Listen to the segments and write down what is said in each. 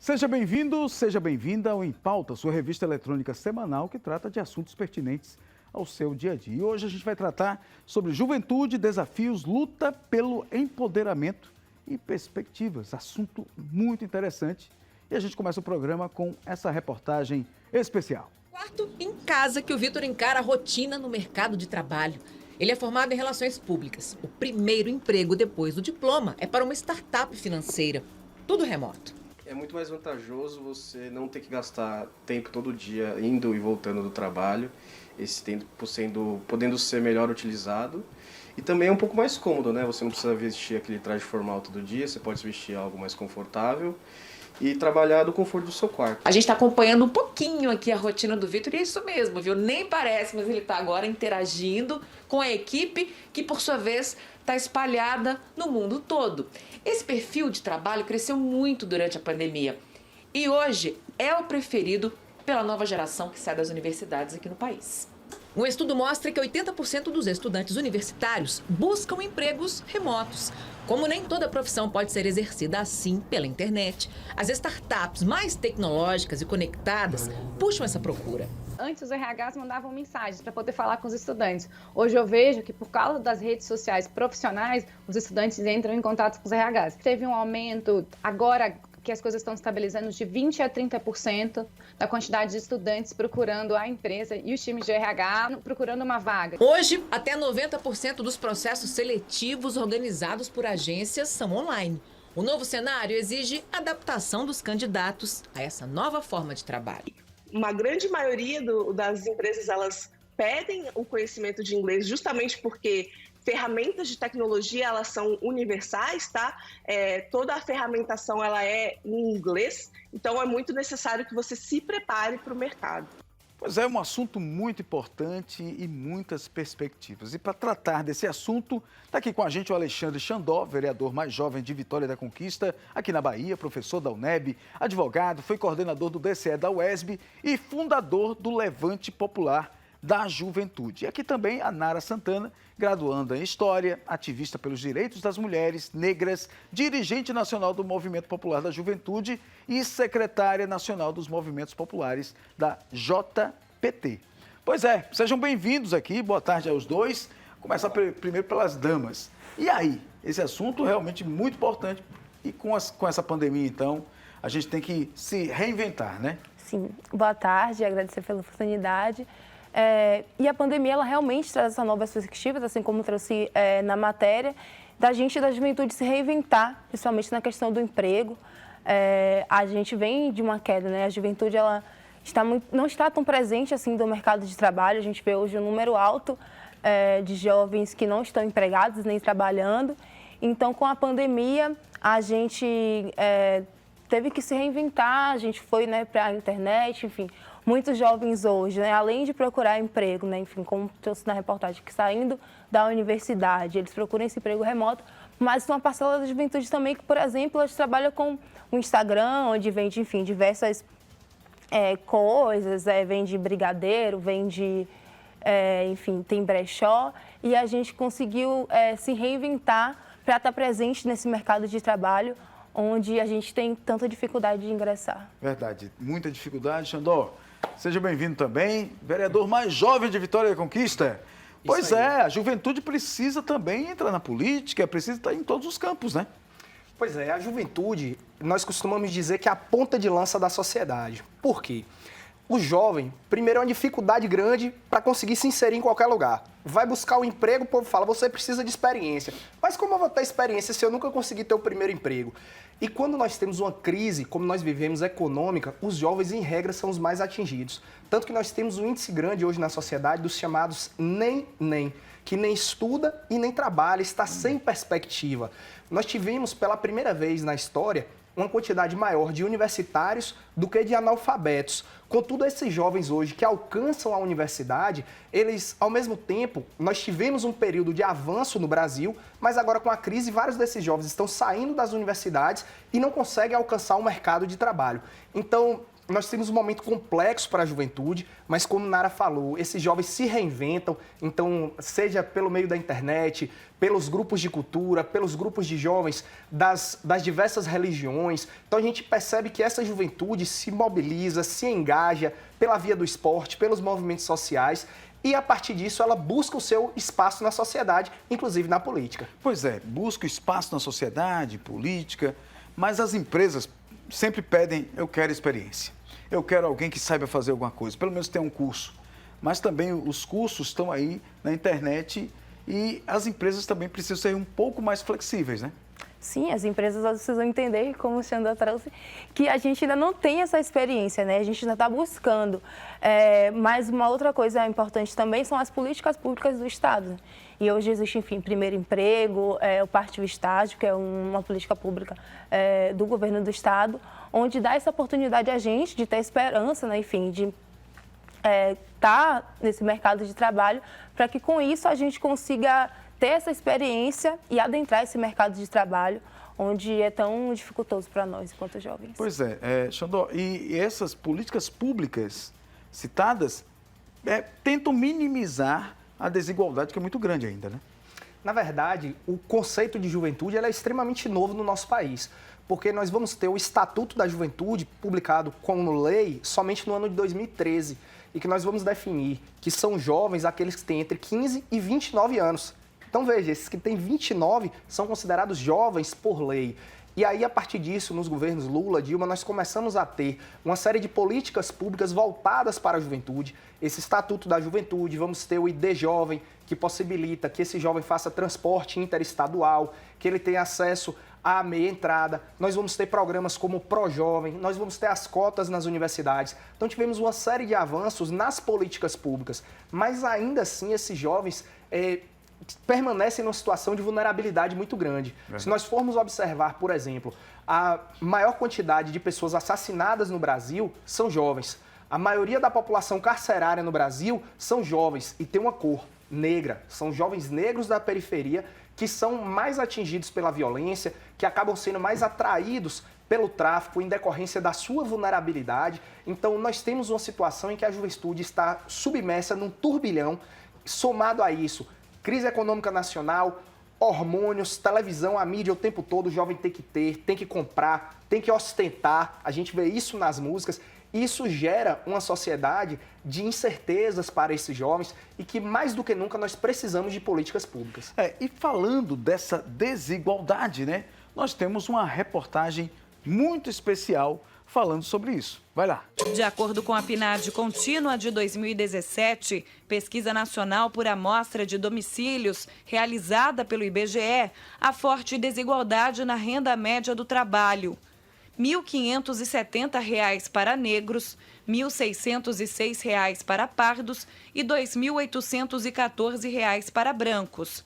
Seja bem-vindo, seja bem-vinda ao Em Pauta, sua revista eletrônica semanal que trata de assuntos pertinentes ao seu dia a dia. E hoje a gente vai tratar sobre juventude, desafios, luta pelo empoderamento e perspectivas. Assunto muito interessante. E a gente começa o programa com essa reportagem especial. Quarto em casa que o Vitor encara a rotina no mercado de trabalho. Ele é formado em Relações Públicas. O primeiro emprego depois do diploma é para uma startup financeira. Tudo remoto. É muito mais vantajoso você não ter que gastar tempo todo dia indo e voltando do trabalho, esse tempo podendo ser melhor utilizado. E também é um pouco mais cômodo, né? Você não precisa vestir aquele traje formal todo dia, você pode vestir algo mais confortável e trabalhar do conforto do seu quarto. A gente está acompanhando um pouquinho aqui a rotina do Vitor e é isso mesmo, viu? Nem parece, mas ele está agora interagindo com a equipe que, por sua vez, está espalhada no mundo todo. Esse perfil de trabalho cresceu muito durante a pandemia e hoje é o preferido pela nova geração que sai das universidades aqui no país. Um estudo mostra que 80% dos estudantes universitários buscam empregos remotos. Como nem toda profissão pode ser exercida assim pela internet, as startups mais tecnológicas e conectadas puxam essa procura. Antes os RHs mandavam mensagens para poder falar com os estudantes. Hoje eu vejo que por causa das redes sociais profissionais, os estudantes entram em contato com os RHs. Teve um aumento agora que as coisas estão estabilizando de 20% a 30% da quantidade de estudantes procurando a empresa e os times de RH procurando uma vaga. Hoje, até 90% dos processos seletivos organizados por agências são online. O novo cenário exige adaptação dos candidatos a essa nova forma de trabalho. Uma grande maioria das empresas, elas pedem o conhecimento de inglês justamente porque ferramentas de tecnologia, elas são universais, tá? Toda a ferramentação, ela é em inglês, então é muito necessário que você se prepare para o mercado. Pois é, um assunto muito importante e muitas perspectivas. E para tratar desse assunto, está aqui com a gente o Alexandre Xandó, vereador mais jovem de Vitória da Conquista, aqui na Bahia, professor da UNEB, advogado, foi coordenador do DCE da UESB e fundador do Levante Popular da Juventude. E aqui também a Nara Santana, graduanda em História, ativista pelos direitos das mulheres negras, dirigente nacional do Movimento Popular da Juventude e secretária nacional dos Movimentos Populares da JPT. Pois é, sejam bem-vindos aqui, boa tarde aos dois. Começar primeiro pelas damas. E aí, esse assunto realmente muito importante e com essa pandemia, então, a gente tem que se reinventar, né? Sim, boa tarde, agradecer pela oportunidade. E a pandemia, ela realmente traz essas novas perspectivas, assim como trouxe na matéria, da gente da juventude se reinventar, principalmente na questão do emprego. A gente vem de uma queda, né? A juventude, ela não está tão presente assim no mercado de trabalho. A gente vê hoje um número alto de jovens que não estão empregados nem trabalhando. Então, com a pandemia, a gente teve que se reinventar, a gente foi, né, para a internet, enfim. Muitos jovens hoje, né, além de procurar emprego, né, enfim, como trouxe na reportagem, que saindo da universidade, eles procuram esse emprego remoto, mas uma parcela da juventude também que, por exemplo, eles trabalham com o Instagram, onde vende, enfim, diversas coisas, vende brigadeiro, vende, enfim, tem brechó, e a gente conseguiu se reinventar para estar presente nesse mercado de trabalho, onde a gente tem tanta dificuldade de ingressar. Verdade, muita dificuldade, Xandó. Seja bem-vindo também, vereador mais jovem de Vitória da Conquista. Pois é, a juventude precisa também entrar na política, precisa estar em todos os campos, né? Pois é, a juventude, nós costumamos dizer que é a ponta de lança da sociedade. Por quê? O jovem, primeiro, é uma dificuldade grande para conseguir se inserir em qualquer lugar. Vai buscar um emprego, o povo fala, você precisa de experiência. Mas como eu vou ter experiência se eu nunca conseguir ter o primeiro emprego? E quando nós temos uma crise, como nós vivemos, econômica, os jovens, em regra, são os mais atingidos. Tanto que nós temos um índice grande hoje na sociedade dos chamados nem, que nem estuda e nem trabalha, está sem perspectiva. Nós tivemos, pela primeira vez na história, uma quantidade maior de universitários do que de analfabetos. Contudo, esses jovens hoje que alcançam a universidade, eles, ao mesmo tempo, nós tivemos um período de avanço no Brasil, mas agora com a crise, vários desses jovens estão saindo das universidades e não conseguem alcançar o mercado de trabalho. Então, nós temos um momento complexo para a juventude, mas como Nara falou, esses jovens se reinventam, então, seja pelo meio da internet, pelos grupos de cultura, pelos grupos de jovens das diversas religiões. Então, a gente percebe que essa juventude se mobiliza, se engaja pela via do esporte, pelos movimentos sociais, e a partir disso ela busca o seu espaço na sociedade, inclusive na política. Pois é, busca espaço na sociedade, política, mas as empresas sempre pedem, eu quero experiência. Eu quero alguém que saiba fazer alguma coisa, pelo menos tenha um curso. Mas também os cursos estão aí na internet e as empresas também precisam ser um pouco mais flexíveis, né? Sim, as empresas precisam entender, como o Xandó trouxe, que a gente ainda não tem essa experiência, né? A gente ainda está buscando. Mas uma outra coisa importante também são as políticas públicas do Estado. E hoje existe, enfim, primeiro emprego, o Partiu Estágio, que é uma política pública do governo do Estado, onde dá essa oportunidade a gente de ter esperança, né? Enfim, de estar nesse mercado de trabalho, para que com isso a gente consiga ter essa experiência e adentrar esse mercado de trabalho, onde é tão dificultoso para nós, enquanto jovens. Pois é, Xandó, e essas políticas públicas citadas tentam minimizar a desigualdade, que é muito grande ainda, né? Na verdade, o conceito de juventude é extremamente novo no nosso país, porque nós vamos ter o Estatuto da Juventude, publicado como lei, somente no ano de 2013, e que nós vamos definir que são jovens aqueles que têm entre 15 e 29 anos. Então, veja, esses que têm 29 são considerados jovens por lei. E aí, a partir disso, nos governos Lula, Dilma, nós começamos a ter uma série de políticas públicas voltadas para a juventude. Esse Estatuto da Juventude, vamos ter o ID Jovem, que possibilita que esse jovem faça transporte interestadual, que ele tenha acesso à meia entrada. Nós vamos ter programas como o ProJovem, nós vamos ter as cotas nas universidades. Então, tivemos uma série de avanços nas políticas públicas. Mas, ainda assim, esses jovens permanecem numa situação de vulnerabilidade muito grande. Se nós formos observar, por exemplo, a maior quantidade de pessoas assassinadas no Brasil são jovens. A maioria da população carcerária no Brasil são jovens e tem uma cor negra. São jovens negros da periferia que são mais atingidos pela violência, que acabam sendo mais atraídos pelo tráfico em decorrência da sua vulnerabilidade. Então, nós temos uma situação em que a juventude está submersa num turbilhão. Somado a isso, crise econômica nacional, hormônios, televisão, a mídia o tempo todo, o jovem tem que ter, tem que comprar, tem que ostentar. A gente vê isso nas músicas. Isso gera uma sociedade de incertezas para esses jovens e que, mais do que nunca, nós precisamos de políticas públicas. E falando dessa desigualdade, né? Nós temos uma reportagem muito especial falando sobre isso. Vai lá. De acordo com a PNAD contínua de 2017, pesquisa nacional por amostra de domicílios realizada pelo IBGE, há forte desigualdade na renda média do trabalho. R$ 1.570 para negros, R$ 1.606 para pardos e R$ 2.814 para brancos.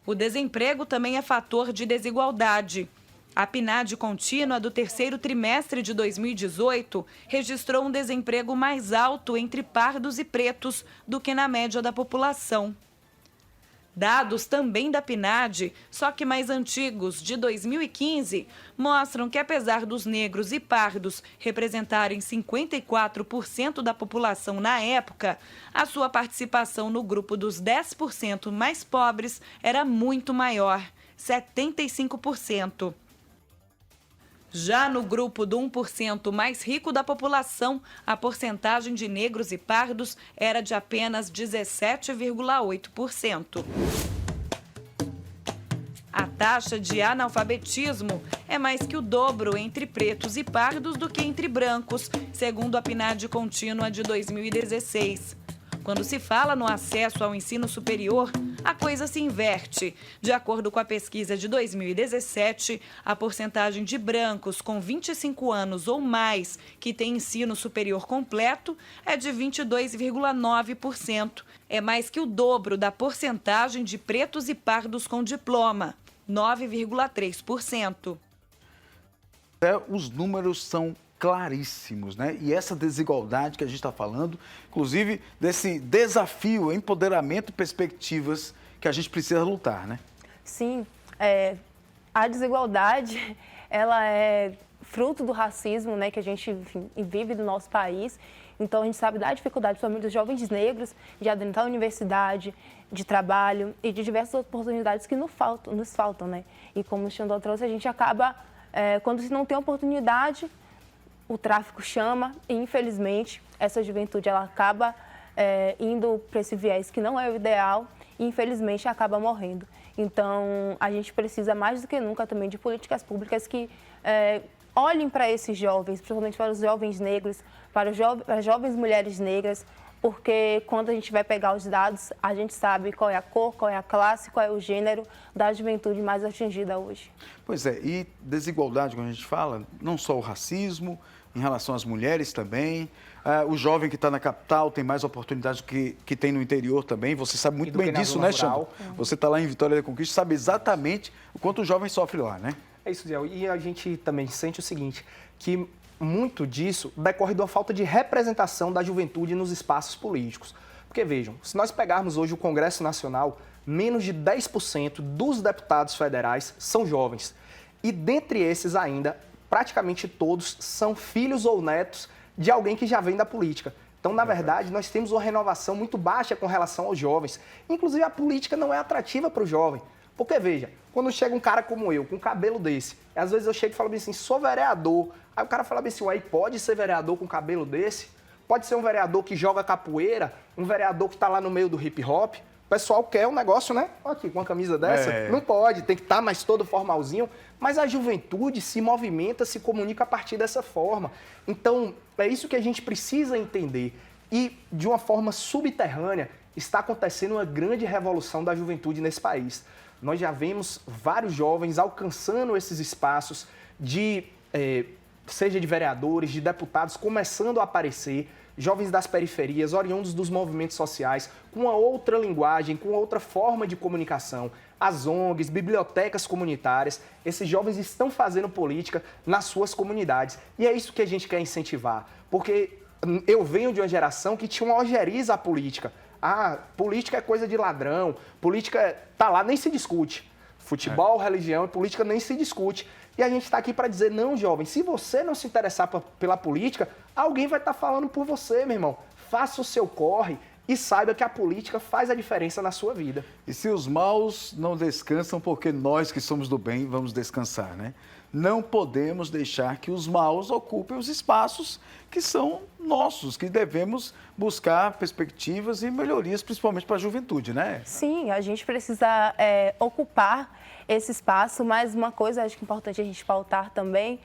O desemprego também é fator de desigualdade. A PNAD contínua do terceiro trimestre de 2018 registrou um desemprego mais alto entre pardos e pretos do que na média da população. Dados também da PNAD, só que mais antigos, de 2015, mostram que apesar dos negros e pardos representarem 54% da população na época, a sua participação no grupo dos 10% mais pobres era muito maior, 75%. Já no grupo do 1% mais rico da população, a porcentagem de negros e pardos era de apenas 17,8%. A taxa de analfabetismo é mais que o dobro entre pretos e pardos do que entre brancos, segundo a PNAD contínua de 2016. Quando se fala no acesso ao ensino superior, a coisa se inverte. De acordo com a pesquisa de 2017, a porcentagem de brancos com 25 anos ou mais que têm ensino superior completo é de 22,9%. É mais que o dobro da porcentagem de pretos e pardos com diploma, 9,3%. Os números são claríssimos, né? E essa desigualdade que a gente está falando, inclusive desse desafio, empoderamento e perspectivas que a gente precisa lutar, né? Sim, a desigualdade, ela é fruto do racismo, né, que a gente, enfim, vive no nosso país. Então, a gente sabe da dificuldade, principalmente dos jovens negros, de adentrar a universidade, de trabalho e de diversas oportunidades que nos faltam, né? E como o Xandó trouxe, a gente acaba, quando se não tem oportunidade, o tráfico chama e, infelizmente, essa juventude ela acaba indo para esse viés que não é o ideal e, infelizmente, acaba morrendo. Então, a gente precisa mais do que nunca também de políticas públicas que olhem para esses jovens, principalmente para os jovens negros, para as jovens mulheres negras, porque quando a gente vai pegar os dados, a gente sabe qual é a cor, qual é a classe, qual é o gênero da juventude mais atingida hoje. Pois é, e desigualdade, quando a gente fala, não só o racismo, em relação às mulheres também, o jovem que está na capital tem mais oportunidades do que tem no interior também, você sabe muito bem disso, né, Xandó? Você está lá em Vitória da Conquista, sabe exatamente o quanto o jovem sofre lá, né? É isso, Zé. E a gente também sente o seguinte, que muito disso decorre da falta de representação da juventude nos espaços políticos. Porque, vejam, se nós pegarmos hoje o Congresso Nacional, menos de 10% dos deputados federais são jovens. E dentre esses ainda, praticamente todos são filhos ou netos de alguém que já vem da política. Então, na verdade, nós temos uma renovação muito baixa com relação aos jovens. Inclusive, a política não é atrativa para o jovem. Porque, veja, quando chega um cara como eu, com um cabelo desse, às vezes eu chego e falo assim, sou vereador. Aí o cara fala assim, ué, pode ser vereador com cabelo desse? Pode ser um vereador que joga capoeira, um vereador que está lá no meio do hip hop? O pessoal quer um negócio, né? Aqui, com uma camisa dessa. Não pode, tem que estar mais todo formalzinho. Mas a juventude se movimenta, se comunica a partir dessa forma. Então, é isso que a gente precisa entender. E, de uma forma subterrânea, está acontecendo uma grande revolução da juventude nesse país. Nós já vemos vários jovens alcançando esses espaços seja de vereadores, de deputados, começando a aparecer, jovens das periferias, oriundos dos movimentos sociais, com uma outra linguagem, com outra forma de comunicação. As ONGs, bibliotecas comunitárias, esses jovens estão fazendo política nas suas comunidades. E é isso que a gente quer incentivar, porque eu venho de uma geração que tinha uma ojeriza à política. Ah, política é coisa de ladrão, política tá lá, nem se discute. Futebol, religião e política nem se discute. E a gente está aqui para dizer, não, jovem, se você não se interessar pela política, alguém vai estar falando por você, meu irmão. Faça o seu corre e saiba que a política faz a diferença na sua vida. E se os maus não descansam, porque nós que somos do bem vamos descansar, né? Não podemos deixar que os maus ocupem os espaços que são nossos, que devemos buscar perspectivas e melhorias, principalmente para a juventude, né? Sim, a gente precisa ocupar esse espaço, mas uma coisa acho que é importante a gente pautar também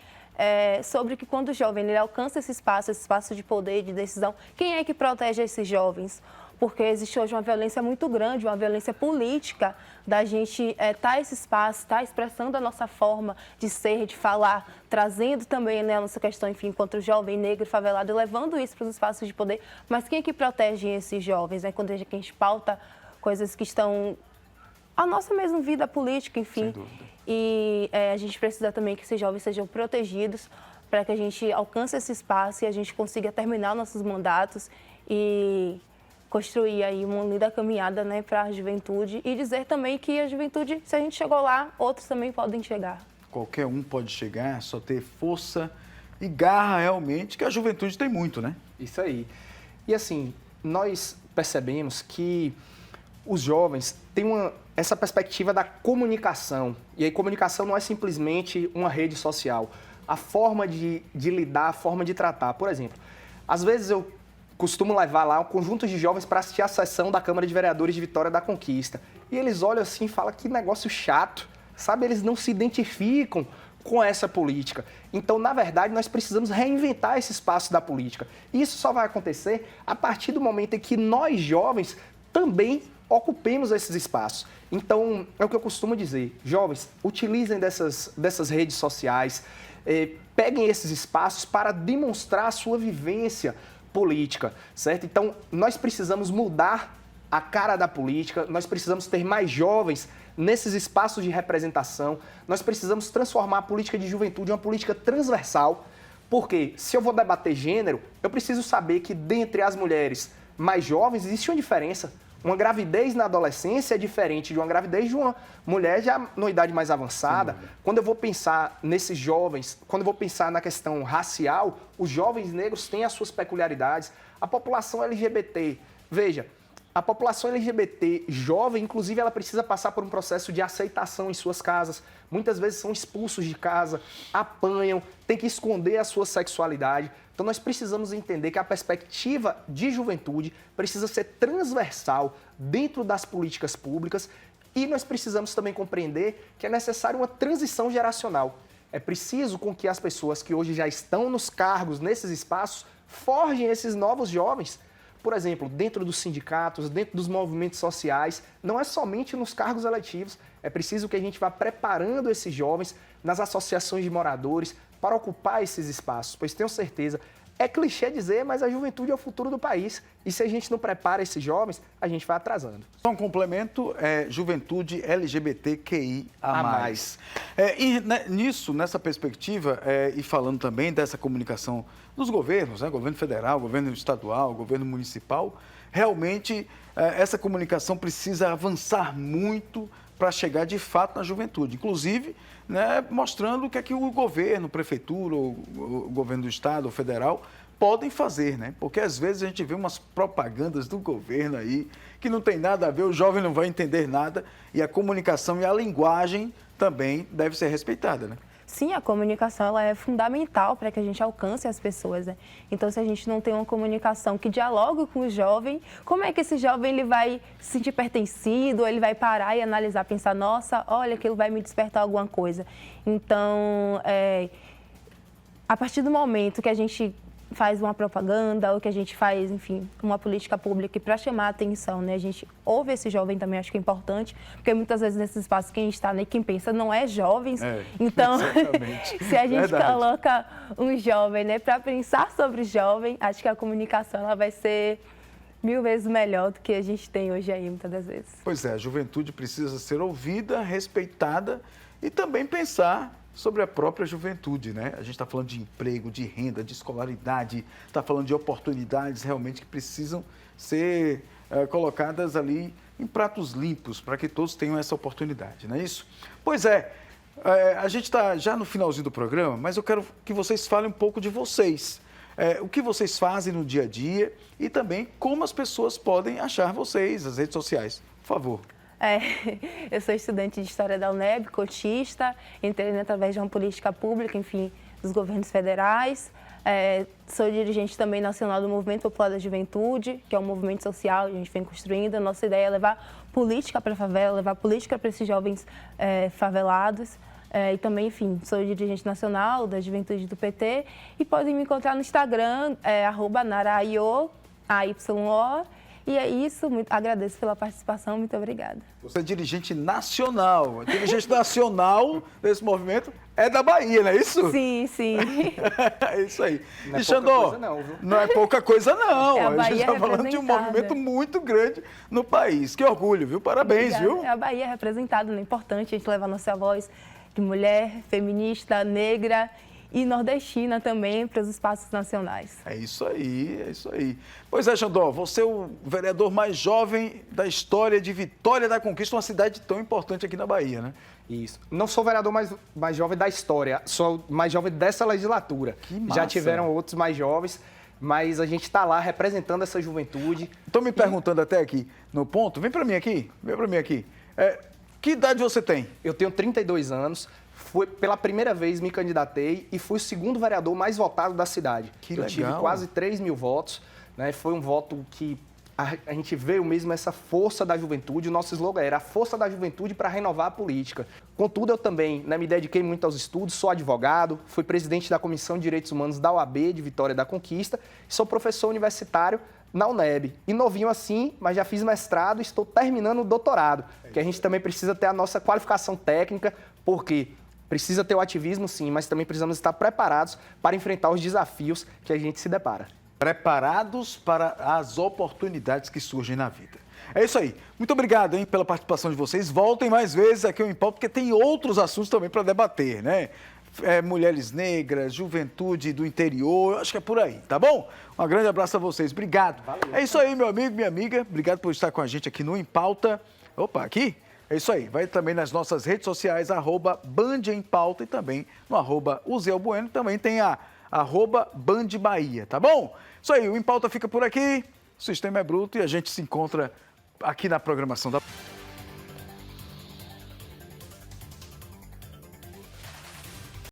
sobre que quando o jovem ele alcança esse espaço de poder, de decisão, quem é que protege esses jovens? Porque existe hoje uma violência muito grande, uma violência política da gente estar esse espaço, estar expressando a nossa forma de ser, de falar, trazendo também, né, a nossa questão, enfim, contra o jovem negro, favelado, e levando isso para os espaços de poder. Mas quem é que protege esses jovens? Né? Quando a gente pauta coisas que estão a nossa mesma vida política, enfim. Sem dúvida. E a gente precisa também que esses jovens sejam protegidos para que a gente alcance esse espaço e a gente consiga terminar nossos mandatos e construir aí uma linda caminhada, né, para a juventude e dizer também que a juventude, se a gente chegou lá, outros também podem chegar. Qualquer um pode chegar, só ter força e garra realmente, que a juventude tem muito, né? Isso aí. E assim, nós percebemos que os jovens têm essa perspectiva da comunicação. E aí comunicação não é simplesmente uma rede social. A forma de lidar, a forma de tratar. Por exemplo, às vezes eu costumo levar lá um conjunto de jovens para assistir a sessão da Câmara de Vereadores de Vitória da Conquista. E eles olham assim e falam que negócio chato, sabe? Eles não se identificam com essa política. Então, na verdade, nós precisamos reinventar esse espaço da política. E isso só vai acontecer a partir do momento em que nós, jovens, também ocupemos esses espaços. Então, é o que eu costumo dizer. Jovens, utilizem dessas redes sociais, peguem esses espaços para demonstrar a sua vivência política, certo? Então, nós precisamos mudar a cara da política, nós precisamos ter mais jovens nesses espaços de representação, nós precisamos transformar a política de juventude em uma política transversal, porque se eu vou debater gênero, eu preciso saber que dentre as mulheres mais jovens existe uma diferença. Uma gravidez na adolescência é diferente de uma gravidez de uma mulher já numa idade mais avançada. Quando eu vou pensar nesses jovens, quando eu vou pensar na questão racial, os jovens negros têm as suas peculiaridades. A população LGBT, veja, a população LGBT jovem, inclusive, ela precisa passar por um processo de aceitação em suas casas. Muitas vezes são expulsos de casa, apanham, têm que esconder a sua sexualidade. Então, nós precisamos entender que a perspectiva de juventude precisa ser transversal dentro das políticas públicas e nós precisamos também compreender que é necessária uma transição geracional. É preciso com que as pessoas que hoje já estão nos cargos, nesses espaços, forjem esses novos jovens. Por exemplo, dentro dos sindicatos, dentro dos movimentos sociais, não é somente nos cargos eletivos. É preciso que a gente vá preparando esses jovens nas associações de moradores para ocupar esses espaços, pois tenho certeza, é clichê dizer, mas a juventude é o futuro do país. E se a gente não prepara esses jovens, a gente vai atrasando. Só um complemento, juventude LGBTQIA+. Nessa perspectiva, e falando também dessa comunicação dos governos, né, governo federal, governo estadual, governo municipal, realmente essa comunicação precisa avançar muito para chegar de fato na juventude. Inclusive, né, mostrando o que é que o governo, prefeitura, o governo do estado, o federal, podem fazer, né? Porque às vezes a gente vê umas propagandas do governo aí que não tem nada a ver, o jovem não vai entender nada e a comunicação e a linguagem também deve ser respeitada, né? Sim, a comunicação ela é fundamental para que a gente alcance as pessoas, né? Então, se a gente não tem uma comunicação que dialogue com o jovem, como é que esse jovem ele vai se sentir pertencido, ele vai parar e analisar, pensar, nossa, olha, aquilo vai me despertar alguma coisa. Então, a partir do momento que a gente faz uma propaganda ou que a gente faz, enfim, uma política pública para chamar a atenção, né? A gente ouve esse jovem também, acho que é importante, porque muitas vezes nesse espaço quem está, né, quem pensa não é jovens. Então, se a gente coloca um jovem, né, para pensar sobre o jovem, acho que a comunicação ela vai ser 1000 vezes melhor do que a gente tem hoje aí, muitas das vezes. Pois é, a juventude precisa ser ouvida, respeitada e também pensar sobre a própria juventude, né? A gente está falando de emprego, de renda, de escolaridade, está falando de oportunidades realmente que precisam ser colocadas ali em pratos limpos para que todos tenham essa oportunidade, não é isso? Pois é, a gente está já no finalzinho do programa, mas eu quero que vocês falem um pouco de vocês. O que vocês fazem no dia a dia e também como as pessoas podem achar vocês, as redes sociais. Por favor. Eu sou estudante de História da UNEB, cotista, entrei através de uma política pública, enfim, dos governos federais. Sou dirigente também nacional do Movimento Popular da Juventude, que é um movimento social que a gente vem construindo. A nossa ideia é levar política para a favela, levar política para esses jovens favelados. E também, enfim, sou dirigente nacional da Juventude do PT. E podem me encontrar no Instagram, @naraio, AYO. E é isso, agradeço pela participação, muito obrigada. Você é dirigente nacional. A dirigente nacional desse movimento é da Bahia, não é isso? Sim, sim. É isso aí. Não é e Xandó, pouca coisa não, viu? Não é pouca coisa não. A gente está falando de um movimento muito grande no país. Que orgulho, viu? Parabéns, obrigada. Viu? A Bahia é representada, é importante a gente levar a nossa voz de mulher, feminista, negra e nordestina também para os espaços nacionais. É isso aí, é isso aí. Pois é, Xandó, você é o vereador mais jovem da história de Vitória da Conquista, uma cidade tão importante aqui na Bahia, né? Isso. Não sou o vereador mais jovem da história, sou o mais jovem dessa legislatura. Que massa. Já tiveram outros mais jovens, mas a gente está lá representando essa juventude. Estou me perguntando até aqui no ponto, vem para mim aqui. Que idade você tem? Eu tenho 32 anos. Pela primeira vez me candidatei e fui o segundo vereador mais votado da cidade. Que legal. Eu tive quase 3 mil votos, né? Foi um voto que a gente veio mesmo essa força da juventude. O nosso slogan era a força da juventude para renovar a política. Contudo, eu também me dediquei muito aos estudos, sou advogado, fui presidente da Comissão de Direitos Humanos da UAB de Vitória da Conquista e sou professor universitário na UNEB. E novinho assim, mas já fiz mestrado e estou terminando o doutorado, porque a gente também precisa ter a nossa qualificação técnica, porque precisa ter o ativismo, sim, mas também precisamos estar preparados para enfrentar os desafios que a gente se depara. Preparados para as oportunidades que surgem na vida. É isso aí. Muito obrigado, pela participação de vocês. Voltem mais vezes aqui ao Em Pauta, porque tem outros assuntos também para debater, né? mulheres negras, juventude do interior, acho que é por aí, tá bom? Um grande abraço a vocês, obrigado. Valeu. É isso aí, meu amigo, minha amiga, obrigado por estar com a gente aqui no Em Pauta. Opa, aqui? É isso aí, vai também nas nossas redes sociais, @Band em Pauta e também no @Uziel Bueno, também tem a @Band Bahia, tá bom? Isso aí, o Em Pauta fica por aqui, o sistema é bruto e a gente se encontra aqui na programação da...